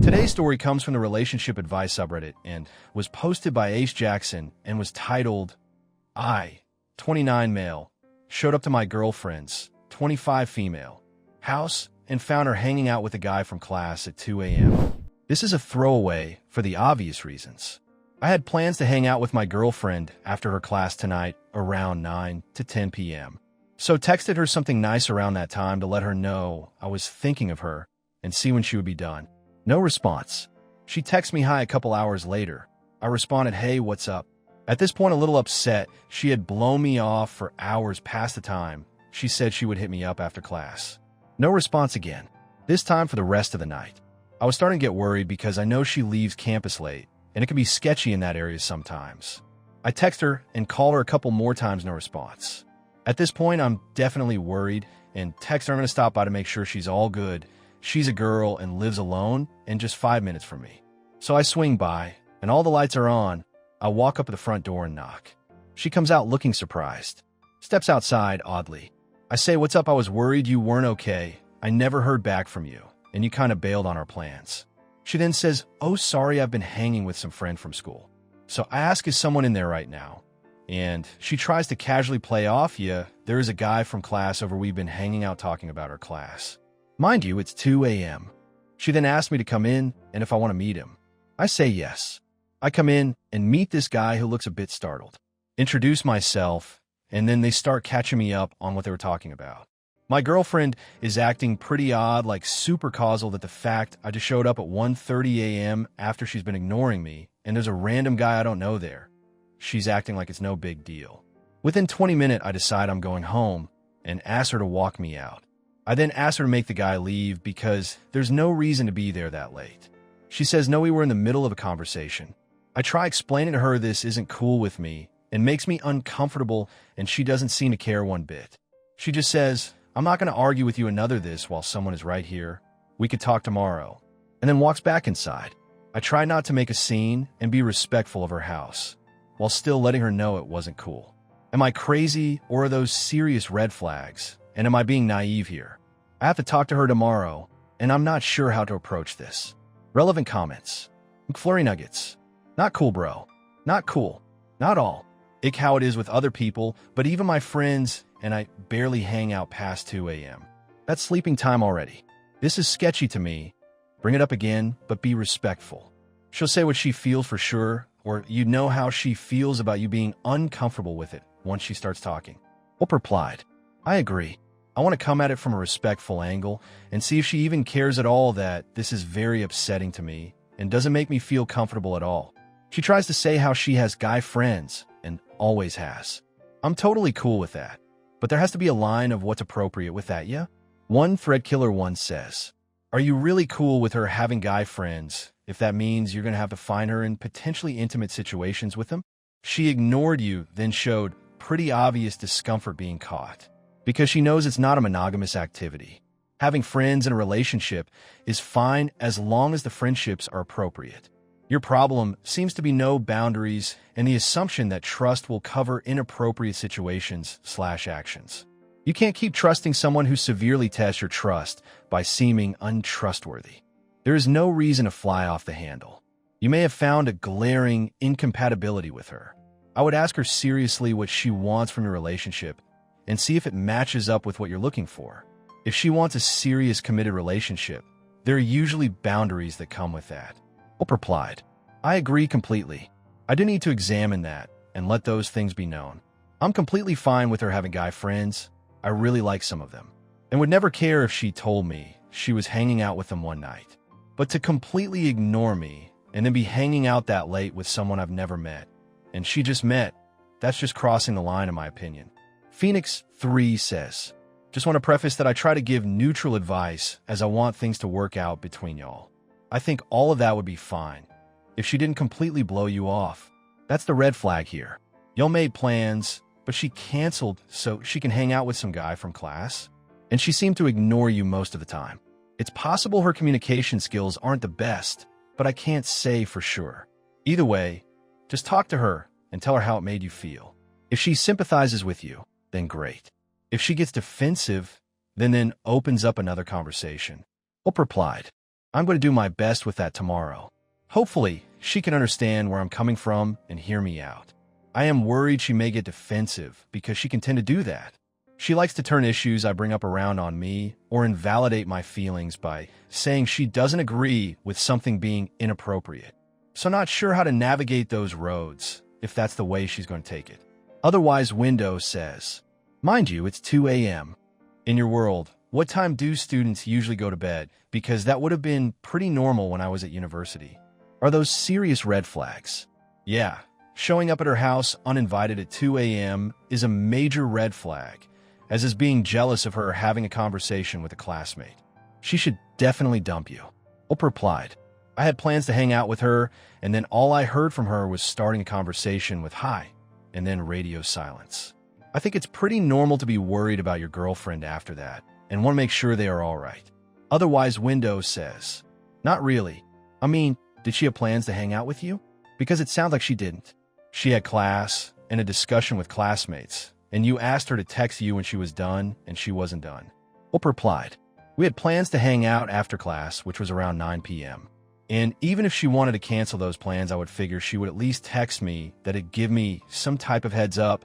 Today's story comes from the relationship advice subreddit and was posted by Ace Jackson and was titled, I, 29 male, showed up to my girlfriend's, 25 female, house and found her hanging out with a guy from class at 2 a.m. This is a throwaway for the obvious reasons. I had plans to hang out with my girlfriend after her class tonight around 9 to 10 p.m. So texted her something nice around that time to let her know I was thinking of her and see when she would be done. No response. She texted me hi a couple hours later. I responded, hey, what's up? At this point, a little upset, she had blown me off for hours past the time. She said she would hit me up after class. No response again, this time for the rest of the night. I was starting to get worried because I know she leaves campus late, and it can be sketchy in that area sometimes. I text her and call her a couple more times, no response. At this point, I'm definitely worried and text her I'm going to stop by to make sure she's all good. She's a girl and lives alone and just 5 minutes from me. So I swing by, and all the lights are on. I walk up to the front door and knock. She comes out looking surprised. Steps outside oddly. I say, what's up? I was worried you weren't okay. I never heard back from you, and you kind of bailed on our plans. She then says, oh, sorry, I've been hanging with some friend from school. So I ask, is someone in there right now? And she tries to casually play off, yeah, there is a guy from class over, we've been hanging out talking about her class. Mind you, it's 2 a.m. She then asks me to come in and if I want to meet him. I say yes. I come in and meet this guy who looks a bit startled. Introduce myself, and then they start catching me up on what they were talking about. My girlfriend is acting pretty odd, like super causal that the fact I just showed up at 1:30 a.m. after she's been ignoring me, and there's a random guy I don't know there. She's acting like it's no big deal. Within 20 minutes, I decide I'm going home and ask her to walk me out. I then ask her to make the guy leave because there's no reason to be there that late. She says, no, we were in the middle of a conversation. I try explaining to her this isn't cool with me and makes me uncomfortable, and she doesn't seem to care one bit. She just says, I'm not going to argue with you another this while someone is right here. We could talk tomorrow. And then walks back inside. I try not to make a scene and be respectful of her house, while still letting her know it wasn't cool. Am I crazy, or are those serious red flags? And am I being naive here? I have to talk to her tomorrow, and I'm not sure how to approach this. Relevant comments. McFlurry Nuggets. Not cool, bro. Not cool. Not all. Ick how it is with other people, but even my friends, and I barely hang out past 2 a.m. That's sleeping time already. This is sketchy to me. Bring it up again, but be respectful. She'll say what she feels for sure, or you know how she feels about you being uncomfortable with it once she starts talking. Whoop replied, I agree. I want to come at it from a respectful angle and see if she even cares at all that this is very upsetting to me and doesn't make me feel comfortable at all. She tries to say how she has guy friends and always has. I'm totally cool with that, but there has to be a line of what's appropriate with that, yeah? One thread killer once says, are you really cool with her having guy friends if that means you're going to have to find her in potentially intimate situations with them? She ignored you, then showed pretty obvious discomfort being caught, because she knows it's not a monogamous activity. Having friends in a relationship is fine as long as the friendships are appropriate. Your problem seems to be no boundaries and the assumption that trust will cover inappropriate situations/actions. You can't keep trusting someone who severely tests your trust by seeming untrustworthy. There is no reason to fly off the handle. You may have found a glaring incompatibility with her. I would ask her seriously what she wants from your relationship and see if it matches up with what you're looking for. If she wants a serious committed relationship, there are usually boundaries that come with that. Hope replied, I agree completely. I do need to examine that and let those things be known. I'm completely fine with her having guy friends. I really like some of them and would never care if she told me she was hanging out with them one night. But to completely ignore me and then be hanging out that late with someone I've never met, and she just met, that's just crossing the line in my opinion. Phoenix 3 says, just want to preface that I try to give neutral advice as I want things to work out between y'all. I think all of that would be fine if she didn't completely blow you off. That's the red flag here. Y'all made plans, but she canceled so she can hang out with some guy from class, and she seemed to ignore you most of the time. It's possible her communication skills aren't the best, but I can't say for sure. Either way, just talk to her and tell her how it made you feel. If she sympathizes with you, then great. If she gets defensive, then opens up another conversation. Hope replied, I'm going to do my best with that tomorrow. Hopefully, she can understand where I'm coming from and hear me out. I am worried she may get defensive because she can tend to do that. She likes to turn issues I bring up around on me or invalidate my feelings by saying she doesn't agree with something being inappropriate. So not sure how to navigate those roads, if that's the way she's going to take it. Otherwise, Windows says, mind you, it's 2 a.m. In your world, what time do students usually go to bed? Because that would have been pretty normal when I was at university. Are those serious red flags? Yeah, showing up at her house uninvited at 2 a.m. is a major red flag, as is being jealous of her having a conversation with a classmate. She should definitely dump you. Hope replied. I had plans to hang out with her, and then all I heard from her was starting a conversation with hi, and then radio silence. I think it's pretty normal to be worried about your girlfriend after that, and want to make sure they are all right. Otherwise, Windows says, not really. I mean, did she have plans to hang out with you? Because it sounds like she didn't. She had class and a discussion with classmates, and you asked her to text you when she was done, and she wasn't done. Hope replied, we had plans to hang out after class, which was around 9 p.m. And even if she wanted to cancel those plans, I would figure she would at least text me that it'd give me some type of heads up.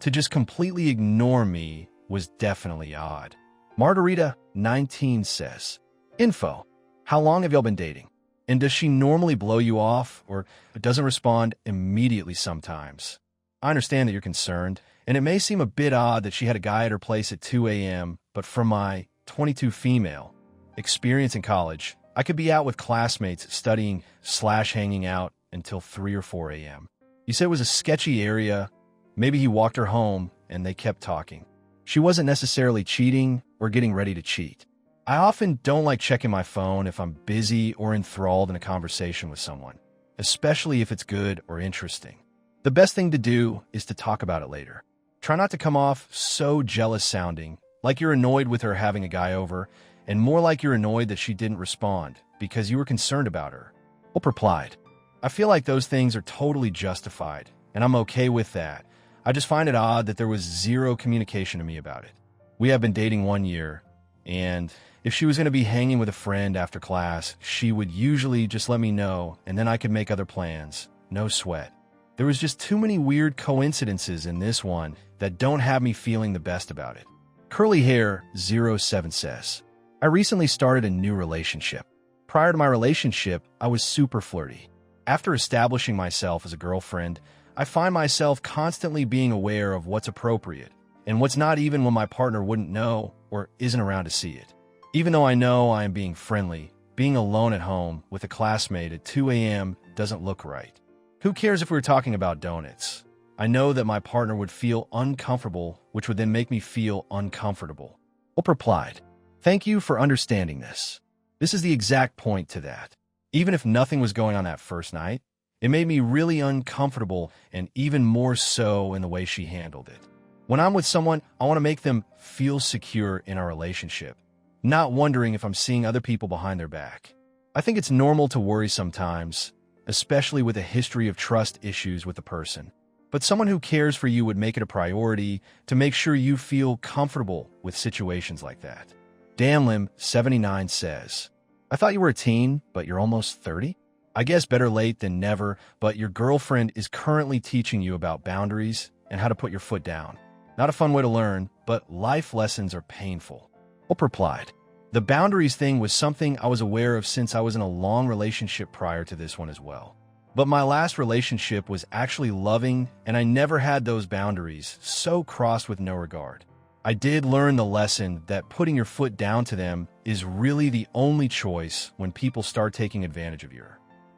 To just completely ignore me was definitely odd. Margarita 19 says, info, how long have y'all been dating? And does she normally blow you off or doesn't respond immediately sometimes? I understand that you're concerned, and it may seem a bit odd that she had a guy at her place at 2 a.m., but from my 22 female experience in college, I could be out with classmates studying/hanging out until 3 or 4 a.m. You said it was a sketchy area. Maybe he walked her home and they kept talking. She wasn't necessarily cheating or getting ready to cheat. I often don't like checking my phone if I'm busy or enthralled in a conversation with someone, especially if it's good or interesting. The best thing to do is to talk about it later. Try not to come off so jealous sounding, like you're annoyed with her having a guy over, and more like you're annoyed that she didn't respond because you were concerned about her. Hope replied, I feel like those things are totally justified, and I'm okay with that. I just find it odd that there was zero communication to me about it. We have been dating 1 year, and if she was going to be hanging with a friend after class, she would usually just let me know, and then I could make other plans. No sweat. There was just too many weird coincidences in this one that don't have me feeling the best about it. Curly Hair 07 says, I recently started a new relationship. Prior to my relationship, I was super flirty. After establishing myself as a girlfriend, I find myself constantly being aware of what's appropriate and what's not, even when my partner wouldn't know or isn't around to see it. Even though I know I am being friendly, being alone at home with a classmate at 2 a.m. doesn't look right. Who cares if we were talking about donuts? I know that my partner would feel uncomfortable, which would then make me feel uncomfortable. Hope replied, thank you for understanding this. This is the exact point to that. Even if nothing was going on that first night, it made me really uncomfortable, and even more so in the way she handled it. When I'm with someone, I want to make them feel secure in our relationship, not wondering if I'm seeing other people behind their back. I think it's normal to worry sometimes, especially with a history of trust issues with the person. But someone who cares for you would make it a priority to make sure you feel comfortable with situations like that. Danlim 79 says, I thought you were a teen, but you're almost 30? I guess better late than never, but your girlfriend is currently teaching you about boundaries and how to put your foot down. Not a fun way to learn, but life lessons are painful. Hope replied, the boundaries thing was something I was aware of since I was in a long relationship prior to this one as well. But my last relationship was actually loving, and I never had those boundaries so crossed with no regard. I did learn the lesson that putting your foot down to them is really the only choice when people start taking advantage of you.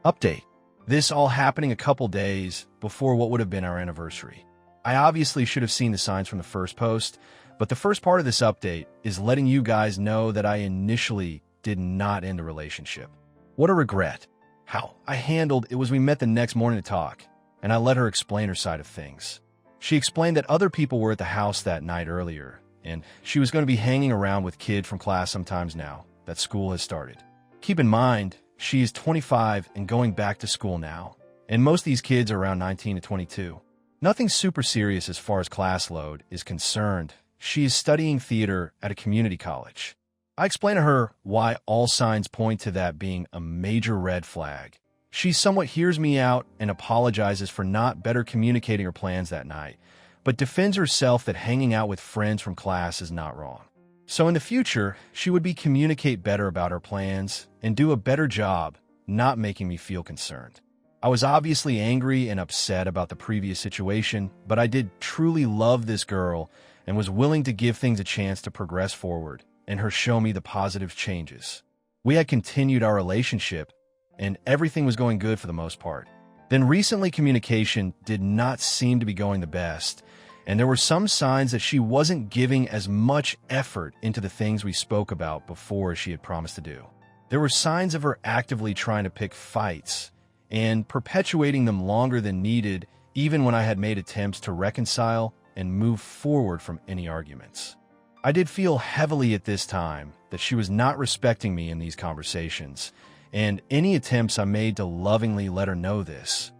Update. This all happening a couple days before what would have been our anniversary. I obviously should have seen the signs from the first post, but the first part of this update is letting you guys know that I initially did not end the relationship. What a regret. How I handled it was we met the next morning to talk, and I let her explain her side of things. She explained that other people were at the house that night earlier, and she was going to be hanging around with kids from class sometimes now that school has started. Keep in mind, she is 25 and going back to school now, and most of these kids are around 19 to 22. Nothing super serious as far as class load is concerned. She is studying theater at a community college. I explain to her why all signs point to that being a major red flag. She somewhat hears me out and apologizes for not better communicating her plans that night, but defends herself that hanging out with friends from class is not wrong. So in the future, she would communicate better about her plans and do a better job not making me feel concerned. I was obviously angry and upset about the previous situation, but I did truly love this girl and was willing to give things a chance to progress forward and her show me the positive changes. We had continued our relationship, and everything was going good for the most part. Then recently communication did not seem to be going the best, and there were some signs that she wasn't giving as much effort into the things we spoke about before as she had promised to do. There were signs of her actively trying to pick fights and perpetuating them longer than needed, even when I had made attempts to reconcile and move forward from any arguments. I did feel heavily at this time that she was not respecting me in these conversations, and any attempts I made to lovingly let her know this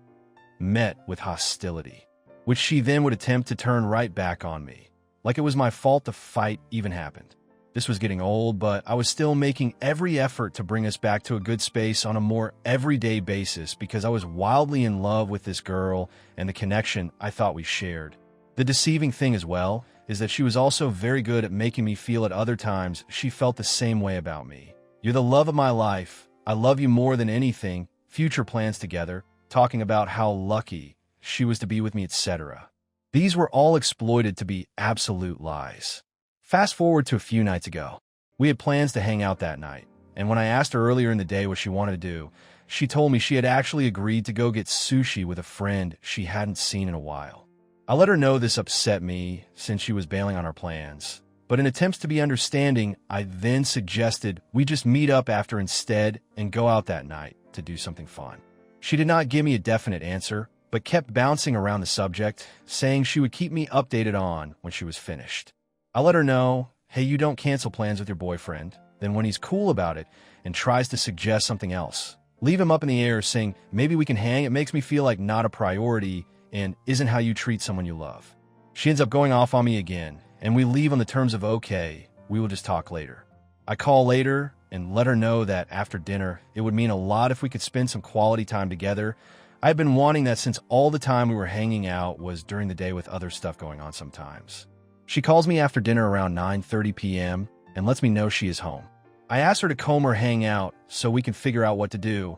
met with hostility, which she then would attempt to turn right back on me, like it was my fault the fight even happened. This was getting old, but I was still making every effort to bring us back to a good space on a more everyday basis because I was wildly in love with this girl and the connection I thought we shared. The deceiving thing as well is that she was also very good at making me feel at other times she felt the same way about me. You're the love of my life. I love you more than anything. Future plans together, talking about how lucky she was to be with me, etc. These were all exploited to be absolute lies. Fast forward to a few nights ago. We had plans to hang out that night, and when I asked her earlier in the day what she wanted to do, she told me she had actually agreed to go get sushi with a friend she hadn't seen in a while. I let her know this upset me since she was bailing on our plans, but in attempts to be understanding, I then suggested we just meet up after instead and go out that night to do something fun. She did not give me a definite answer, but kept bouncing around the subject, saying she would keep me updated on when she was finished. I let her know, hey, you don't cancel plans with your boyfriend. Then when he's cool about it and tries to suggest something else, leave him up in the air saying, maybe we can hang. It makes me feel like not a priority and isn't how you treat someone you love. She ends up going off on me again, and we leave on the terms of, okay, we will just talk later. I call later and let her know that after dinner, it would mean a lot if we could spend some quality time together. I had been wanting that since all the time we were hanging out was during the day with other stuff going on sometimes. She calls me after dinner around 9:30 p.m. and lets me know she is home. I ask her to come or hang out so we can figure out what to do,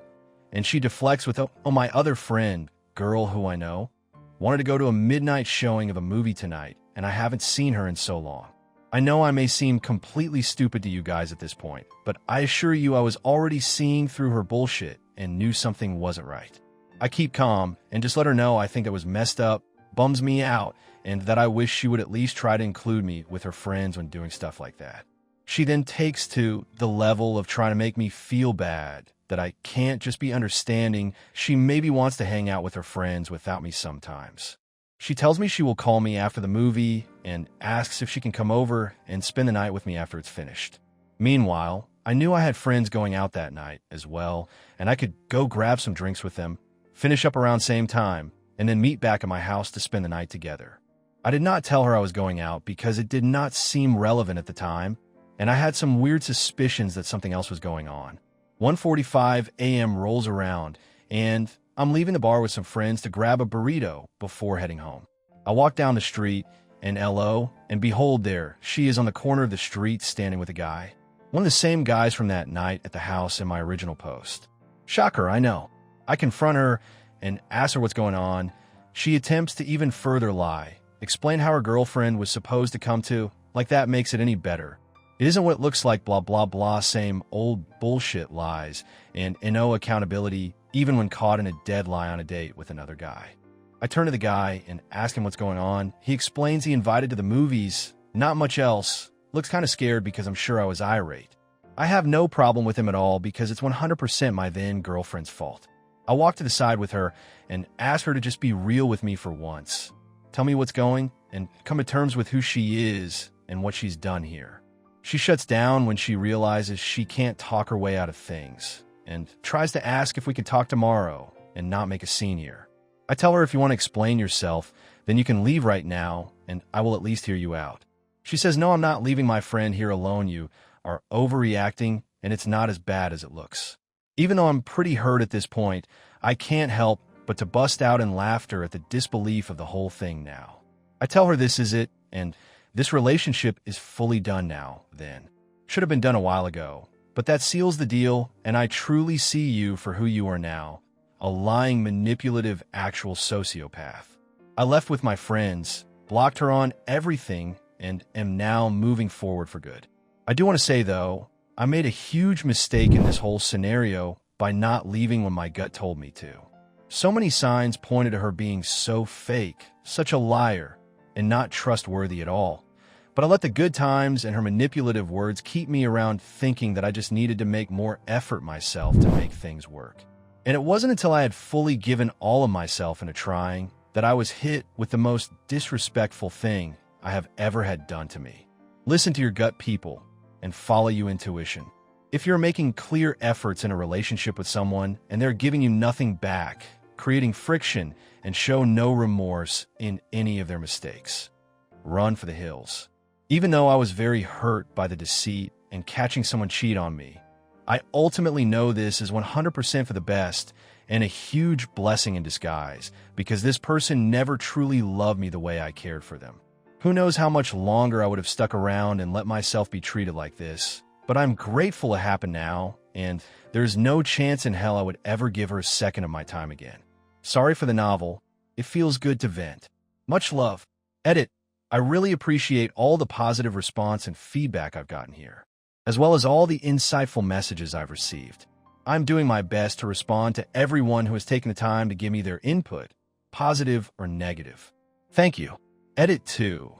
and she deflects with, oh, my other friend, girl who I know, wanted to go to a midnight showing of a movie tonight, and I haven't seen her in so long. I know I may seem completely stupid to you guys at this point, but I assure you I was already seeing through her bullshit and knew something wasn't right. I keep calm and just let her know I think that was messed up, bums me out, and that I wish she would at least try to include me with her friends when doing stuff like that. She then takes to the level of trying to make me feel bad, that I can't just be understanding she maybe wants to hang out with her friends without me sometimes. She tells me she will call me after the movie and asks if she can come over and spend the night with me after it's finished. Meanwhile, I knew I had friends going out that night as well, and I could go grab some drinks with them, finish up around same time, and then meet back at my house to spend the night together. I did not tell her I was going out because it did not seem relevant at the time, and I had some weird suspicions that something else was going on. 1:45 a.m. rolls around, and I'm leaving the bar with some friends to grab a burrito before heading home. I walk down the street, and LO, and behold there, she is on the corner of the street standing with a guy. One of the same guys from that night at the house in my original post. Shocker, I know. I confront her and ask her what's going on. She attempts to even further lie, explain how her girlfriend was supposed to come to, like that makes it any better. It isn't what it looks like, blah, blah, blah, same old bullshit lies, and no accountability, even when caught in a dead lie on a date with another guy. I turn to the guy and ask him what's going on. He explains he invited to the movies, not much else, looks kind of scared because I'm sure I was irate. I have no problem with him at all because it's 100% my then girlfriend's fault. I walk to the side with her and ask her to just be real with me for once. Tell me what's going and come to terms with who she is and what she's done here. She shuts down when she realizes she can't talk her way out of things and tries to ask if we could talk tomorrow and not make a scene here. I tell her if you want to explain yourself, then you can leave right now and I will at least hear you out. She says, no, I'm not leaving my friend here alone. You are overreacting and it's not as bad as it looks. Even though I'm pretty hurt at this point, I can't help but to bust out in laughter at the disbelief of the whole thing now. I tell her this is it, and this relationship is fully done now, then. Should have been done a while ago, but that seals the deal, and I truly see you for who you are now, a lying, manipulative, actual sociopath. I left with my friends, blocked her on everything, and am now moving forward for good. I do want to say, though, I made a huge mistake in this whole scenario by not leaving when my gut told me to. So many signs pointed to her being so fake, such a liar, and not trustworthy at all. But I let the good times and her manipulative words keep me around thinking that I just needed to make more effort myself to make things work. And it wasn't until I had fully given all of myself into trying that I was hit with the most disrespectful thing I have ever had done to me. Listen to your gut, people, and follow your intuition. If you're making clear efforts in a relationship with someone and they're giving you nothing back, creating friction, and show no remorse in any of their mistakes, run for the hills. Even though I was very hurt by the deceit and catching someone cheat on me, I ultimately know this is 100% for the best and a huge blessing in disguise because this person never truly loved me the way I cared for them. Who knows how much longer I would have stuck around and let myself be treated like this, but I'm grateful it happened now, and there's no chance in hell I would ever give her a second of my time again. Sorry for the novel. It feels good to vent. Much love. Edit. I really appreciate all the positive response and feedback I've gotten here, as well as all the insightful messages I've received. I'm doing my best to respond to everyone who has taken the time to give me their input, positive or negative. Thank you. Edit 2.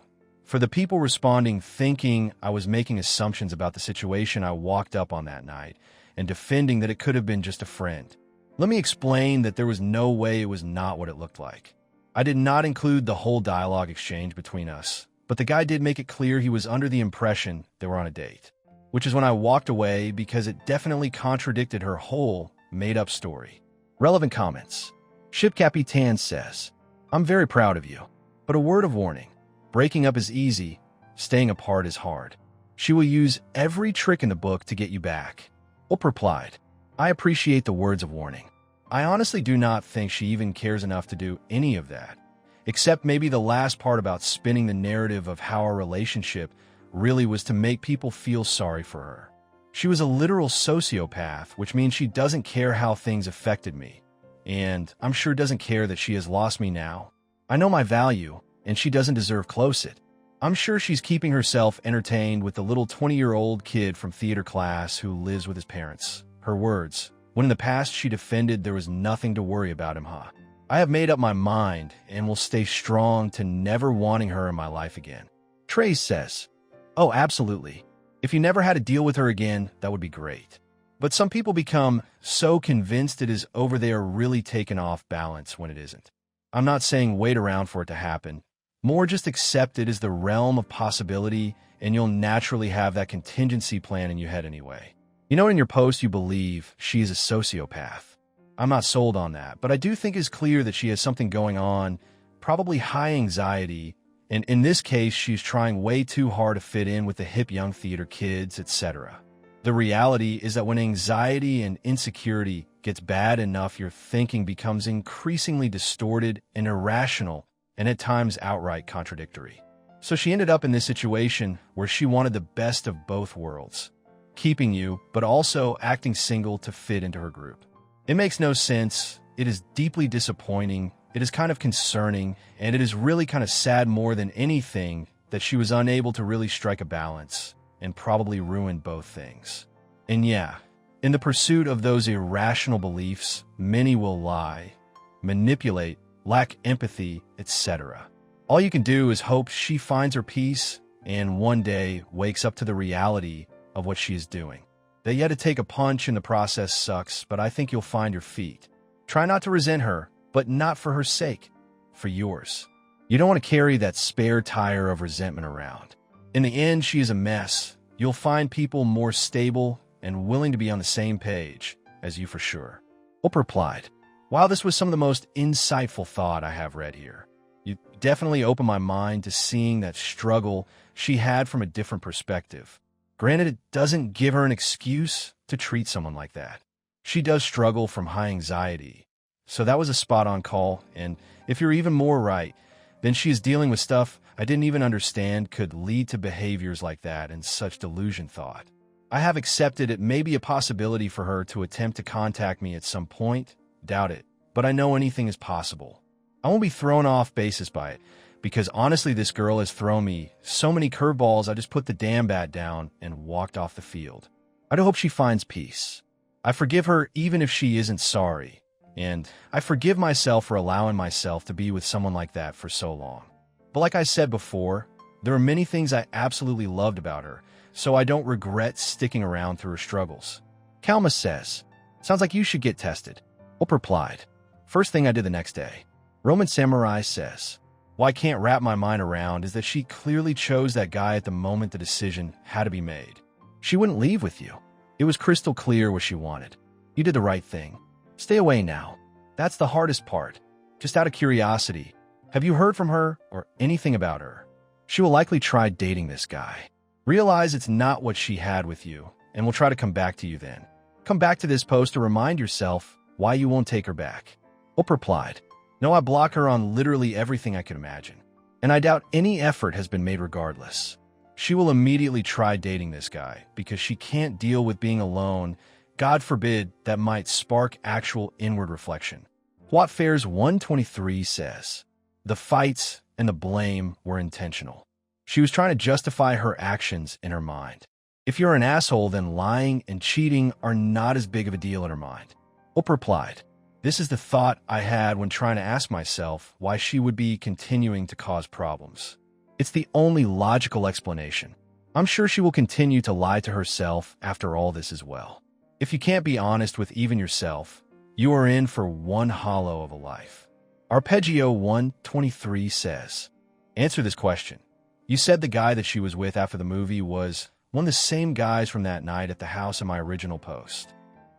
For the people responding thinking I was making assumptions about the situation I walked up on that night and defending that it could have been just a friend, let me explain that there was no way it was not what it looked like. I did not include the whole dialogue exchange between us, but the guy did make it clear he was under the impression they were on a date, which is when I walked away because it definitely contradicted her whole made-up story. Relevant comments. Ship Capitan says, I'm very proud of you, but a word of warning. Breaking up is easy, staying apart is hard. She will use every trick in the book to get you back. Ope replied, I appreciate the words of warning. I honestly do not think she even cares enough to do any of that, except maybe the last part about spinning the narrative of how our relationship really was to make people feel sorry for her. She was a literal sociopath, which means she doesn't care how things affected me, and I'm sure doesn't care that she has lost me now. I know my value, and she doesn't deserve close it. I'm sure she's keeping herself entertained with the little 20-year-old kid from theater class who lives with his parents. Her words, when in the past she defended there was nothing to worry about him, huh? I have made up my mind and will stay strong to never wanting her in my life again. Trey says, oh, absolutely. If you never had to deal with her again, that would be great. But some people become so convinced it is over they are really taken off balance when it isn't. I'm not saying wait around for it to happen. More just accept it as the realm of possibility and you'll naturally have that contingency plan in your head anyway. You know, in your post you believe she is a sociopath. I'm not sold on that, but I do think it's clear that she has something going on, probably high anxiety, and in this case she's trying way too hard to fit in with the hip young theater kids, etc. The reality is that when anxiety and insecurity gets bad enough, your thinking becomes increasingly distorted and irrational and at times outright contradictory. So she ended up in this situation where she wanted the best of both worlds, keeping you, but also acting single to fit into her group. It makes no sense. It is deeply disappointing. It is kind of concerning, and it is really kind of sad more than anything that she was unable to really strike a balance and probably ruined both things. And yeah, in the pursuit of those irrational beliefs, many will lie, manipulate, lack empathy, etc. All you can do is hope she finds her peace and one day wakes up to the reality of what she is doing. That you had to take a punch in the process sucks, but I think you'll find your feet. Try not to resent her, but not for her sake, for yours. You don't want to carry that spare tire of resentment around. In the end, she is a mess. You'll find people more stable and willing to be on the same page as you for sure. Ope replied, wow, this was some of the most insightful thought I have read here. You definitely opened my mind to seeing that struggle she had from a different perspective. Granted, it doesn't give her an excuse to treat someone like that. She does struggle from high anxiety. So that was a spot-on call, and if you're even more right, then she is dealing with stuff I didn't even understand could lead to behaviors like that and such delusion thought. I have accepted it may be a possibility for her to attempt to contact me at some point. Doubt it, but I know anything is possible. I won't be thrown off basis by it, because honestly this girl has thrown me so many curveballs I just put the damn bat down and walked off the field. I do hope she finds peace. I forgive her even if she isn't sorry, and I forgive myself for allowing myself to be with someone like that for so long. But like I said before, there are many things I absolutely loved about her, so I don't regret sticking around through her struggles. Kalma says, sounds like you should get tested. Hope replied, first thing I did the next day. Roman Samurai says, what I can't wrap my mind around is that she clearly chose that guy at the moment the decision had to be made. She wouldn't leave with you. It was crystal clear what she wanted. You did the right thing. Stay away now. That's the hardest part. Just out of curiosity, have you heard from her or anything about her? She will likely try dating this guy. Realize it's not what she had with you, and will try to come back to you then. Come back to this post to remind yourself why you won't take her back. Hope replied, no, I block her on literally everything I could imagine, and I doubt any effort has been made regardless. She will immediately try dating this guy because she can't deal with being alone. God forbid that might spark actual inward reflection. Whatfares 123 says, the fights and the blame were intentional. She was trying to justify her actions in her mind. If you're an asshole, then lying and cheating are not as big of a deal in her mind. Hope replied, this is the thought I had when trying to ask myself why she would be continuing to cause problems. It's the only logical explanation. I'm sure she will continue to lie to herself after all this as well. If you can't be honest with even yourself, you are in for one hollow of a life. Arpeggio 123 says, answer this question. You said the guy that she was with after the movie was one of the same guys from that night at the house in my original post.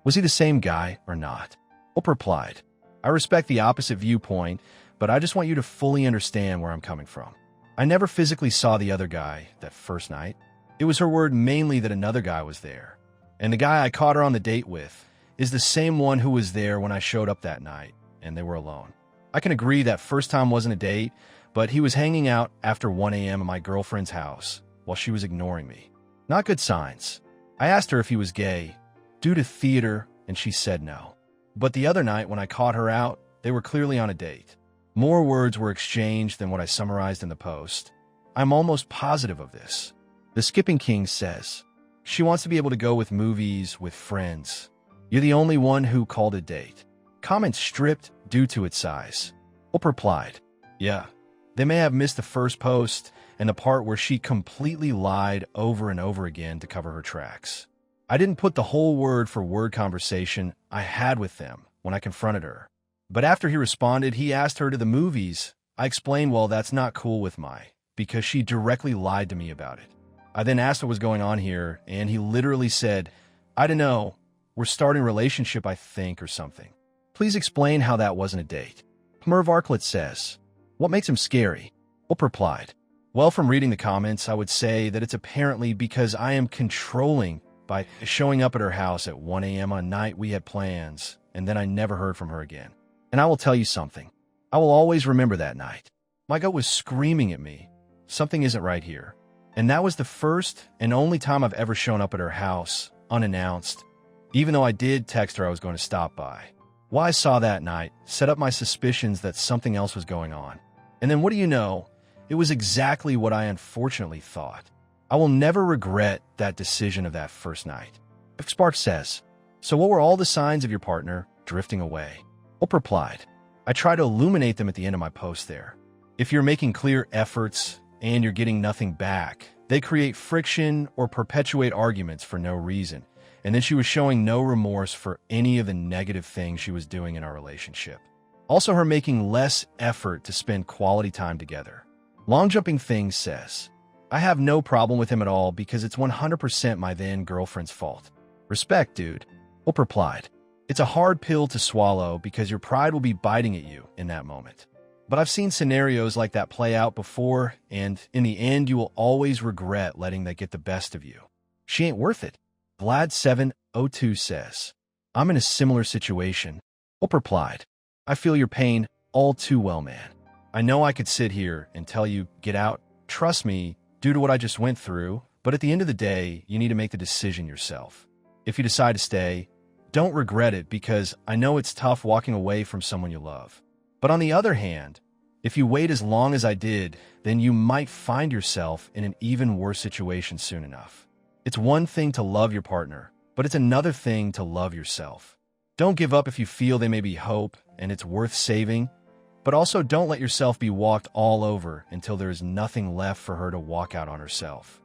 Was he the same guy or not? Hope replied, I respect the opposite viewpoint, but I just want you to fully understand where I'm coming from. I never physically saw the other guy that first night. It was her word mainly that another guy was there. And the guy I caught her on the date with is the same one who was there when I showed up that night, and they were alone. I can agree that first time wasn't a date, but he was hanging out after 1 a.m. at my girlfriend's house while she was ignoring me. Not good signs. I asked her if he was gay due to theater, and she said no. But the other night when I caught her out, they were clearly on a date. More words were exchanged than what I summarized in the post. I'm almost positive of this. The Skipping King says, she wants to be able to go with movies with friends. You're the only one who called a date. Comment stripped due to its size. Hope replied, yeah, they may have missed the first post and the part where she completely lied over and over again to cover her tracks. I didn't put the whole word-for-word conversation I had with them when I confronted her. But after he responded, he asked her to the movies. I explained, well, that's not cool with because she directly lied to me about it. I then asked what was going on here, and he literally said, I don't know, we're starting a relationship, I think, or something. Please explain how that wasn't a date. Merv Arklet says, what makes him scary? Hope replied, well, from reading the comments, I would say that it's apparently because I am controlling by showing up at her house at 1 a.m. on a night we had plans, and then I never heard from her again. And I will tell you something. I will always remember that night. My gut was screaming at me. Something isn't right here. And that was the first and only time I've ever shown up at her house, unannounced, even though I did text her I was going to stop by. What I saw that night set up my suspicions that something else was going on. And then what do you know? It was exactly what I unfortunately thought. I will never regret that decision of that first night. Spark says, so what were all the signs of your partner drifting away? Hope replied, I try to illuminate them at the end of my post there. If you're making clear efforts and you're getting nothing back, they create friction or perpetuate arguments for no reason. And then she was showing no remorse for any of the negative things she was doing in our relationship. Also, her making less effort to spend quality time together. Long Jumping Things says, I have no problem with him at all because it's 100% my then girlfriend's fault. Respect, dude. Hope replied, it's a hard pill to swallow because your pride will be biting at you in that moment. But I've seen scenarios like that play out before, and in the end, you will always regret letting that get the best of you. She ain't worth it. Vlad702 says, I'm in a similar situation. Hope replied, I feel your pain all too well, man. I know I could sit here and tell you, get out. Trust me, due to what I just went through, but at the end of the day, you need to make the decision yourself. If you decide to stay, don't regret it because I know it's tough walking away from someone you love. But on the other hand, if you wait as long as I did, then you might find yourself in an even worse situation soon enough. It's one thing to love your partner, but it's another thing to love yourself. Don't give up if you feel there may be hope and it's worth saving, but also don't let yourself be walked all over until there is nothing left for her to walk out on herself.